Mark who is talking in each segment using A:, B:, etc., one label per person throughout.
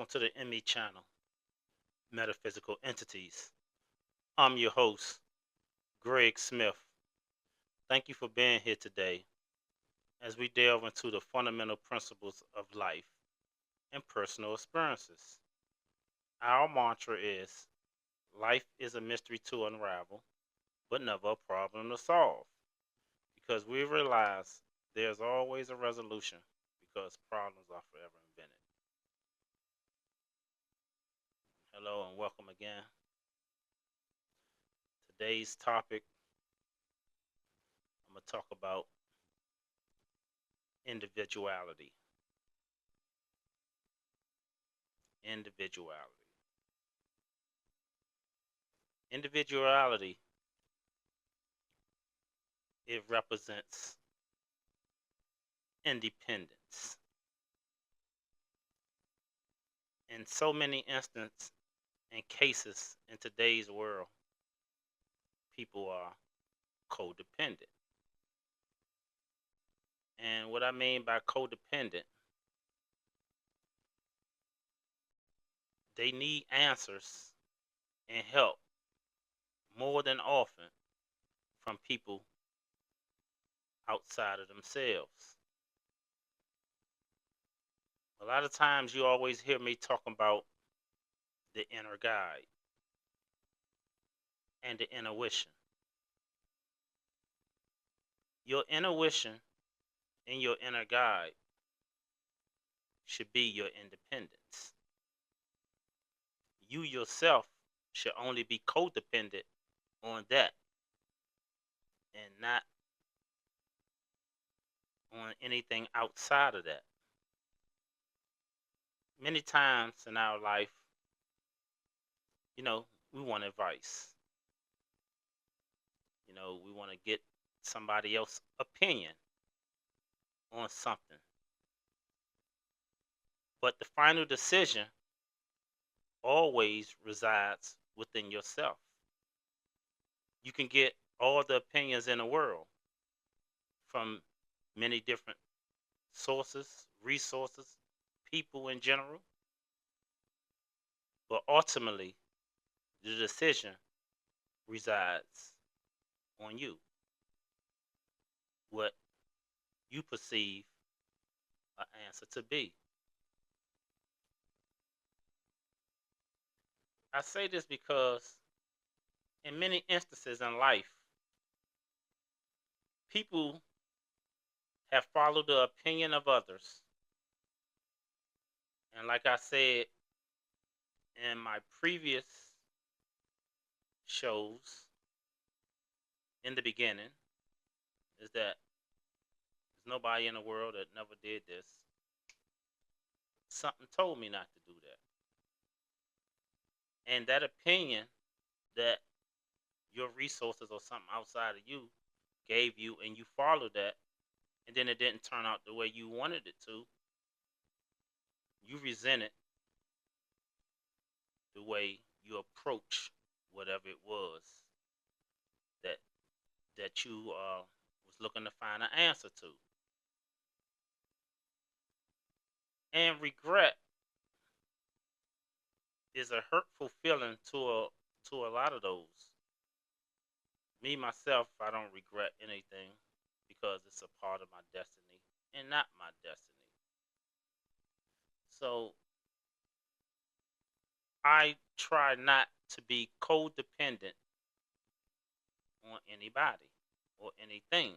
A: to the ME channel, Metaphysical Entities. I'm your host, Greg Smith. Thank you for being here today as we delve into the fundamental principles of life and personal experiences. Our mantra is life is a mystery to unravel, but never a problem to solve, because we realize there's always a resolution because problems are forever invented. Hello and welcome again. Today's topic, I'm going to talk about individuality. Individuality. Individuality, it represents independence. In so many instances and cases in today's world, people are codependent. And what I mean by codependent, they need answers and help more than often from people outside of themselves. A lot of times you always hear me talking about the inner guide and the intuition. Your intuition and your inner guide should be your independence. You yourself should only be codependent on that and not on anything outside of that. Many times in our life, we want advice. We want to get somebody else's opinion on something. But the final decision always resides within yourself. You can get all the opinions in the world from many different sources, resources, people in general. But ultimately, the decision resides on you. What you perceive an answer to be. I say this because in many instances in life, people have followed the opinion of others. And like I said in my previous shows in the beginning, is that there's nobody in the world that never did this. Something told me not to do that. And that opinion that your resources or something outside of you gave you and you followed that, and then it didn't turn out the way you wanted it to, you resented the way you approach whatever it was that you was looking to find an answer to. And regret is a hurtful feeling to a lot of those. Me myself, I don't regret anything because it's a part of my destiny and not my destiny. So I try not to be codependent on anybody or anything.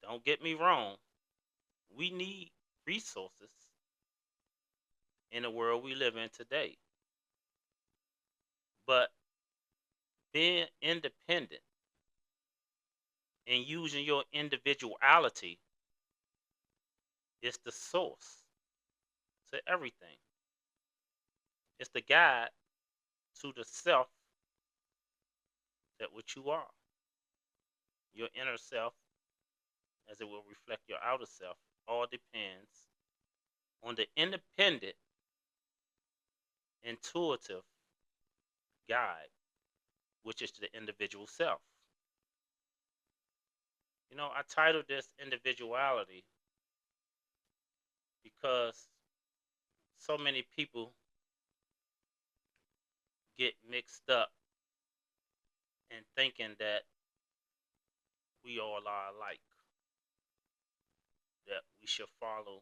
A: Don't get me wrong. We need resources in the world we live in today. But being independent and using your individuality is the source to everything. It's the guide to the self that what you are. Your inner self, as it will reflect your outer self, all depends on the independent, intuitive guide, which is the individual self. I titled this Individuality because so many people get mixed up in thinking that we all are alike, that we should follow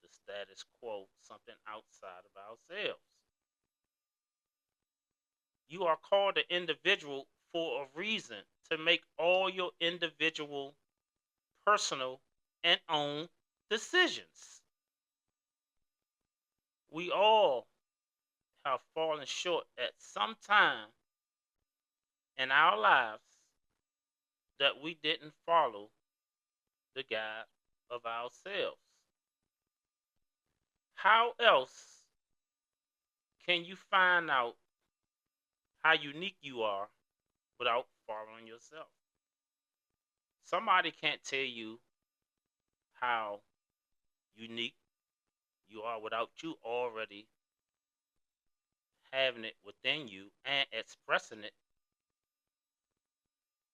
A: the status quo, something outside of ourselves. You are called an individual for a reason, to make all your individual, personal, and own decisions. We all have fallen short at some time in our lives that we didn't follow the guide of ourselves. How else can you find out how unique you are without following yourself? Somebody can't tell you how unique you are without you already having it within you and expressing it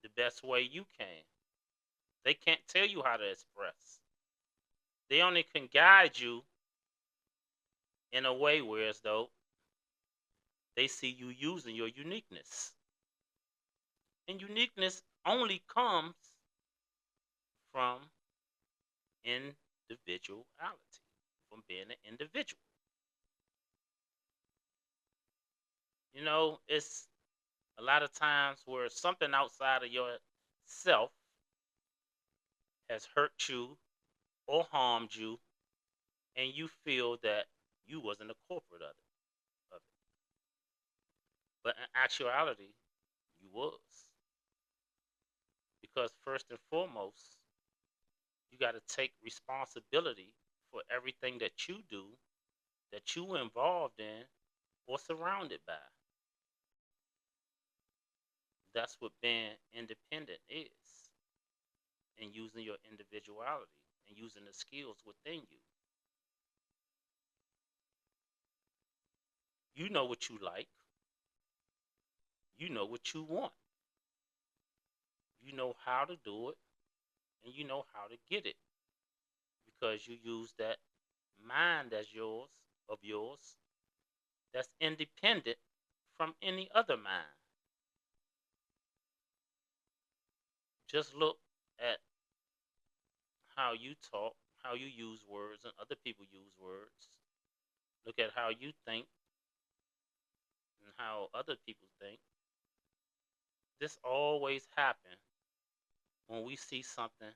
A: the best way you can. They can't tell you how to express. They only can guide you in a way where as though they see you using your uniqueness. And uniqueness only comes from individuality, from being an individual. It's a lot of times where something outside of yourself has hurt you or harmed you, and you feel that you wasn't a culprit of it. But in actuality, you was. Because first and foremost, you got to take responsibility for everything that you do, that you involved in or surrounded by. That's what being independent is, and using your individuality and using the skills within you. You know what you like, you know what you want, you know how to do it, and you know how to get it, because you use that mind as yours that's independent from any other mind. Just look at how you talk, how you use words, and other people use words. Look at how you think and how other people think. This always happens when we see something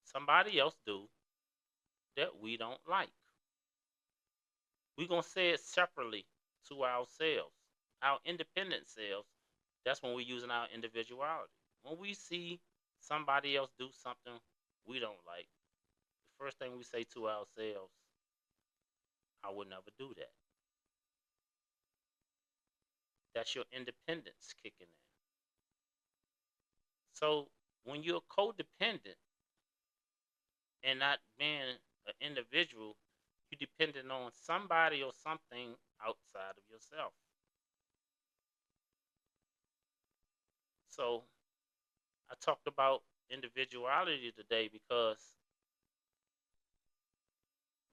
A: somebody else do that we don't like. We're going to say it separately to ourselves, our independent selves. That's when we're using our individuality. When we see somebody else do something we don't like, the first thing we say to ourselves, I would never do that. That's your independence kicking in. So when you're codependent and not being an individual, you're dependent on somebody or something outside of yourself. So I talked about individuality today because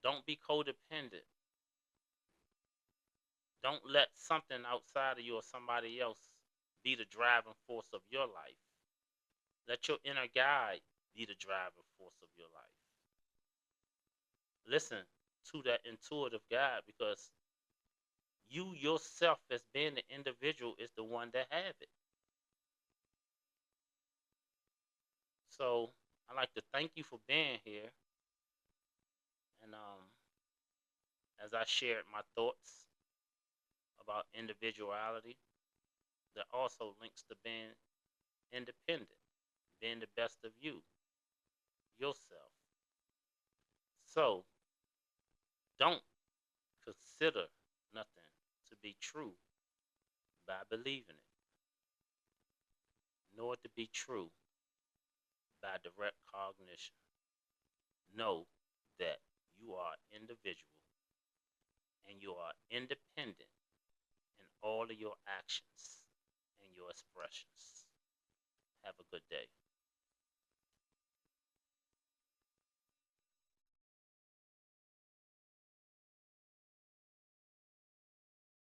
A: don't be codependent. Don't let something outside of you or somebody else be the driving force of your life. Let your inner guide be the driving force of your life. Listen to that intuitive guide, because you yourself as being the individual is the one that have it. So I'd like to thank you for being here. And as I shared my thoughts about individuality, that also links to being independent, being the best of you, yourself. So don't consider nothing to be true by believing it, nor to be true by direct cognition. Know that you are individual and you are independent in all of your actions and your expressions. Have a good day.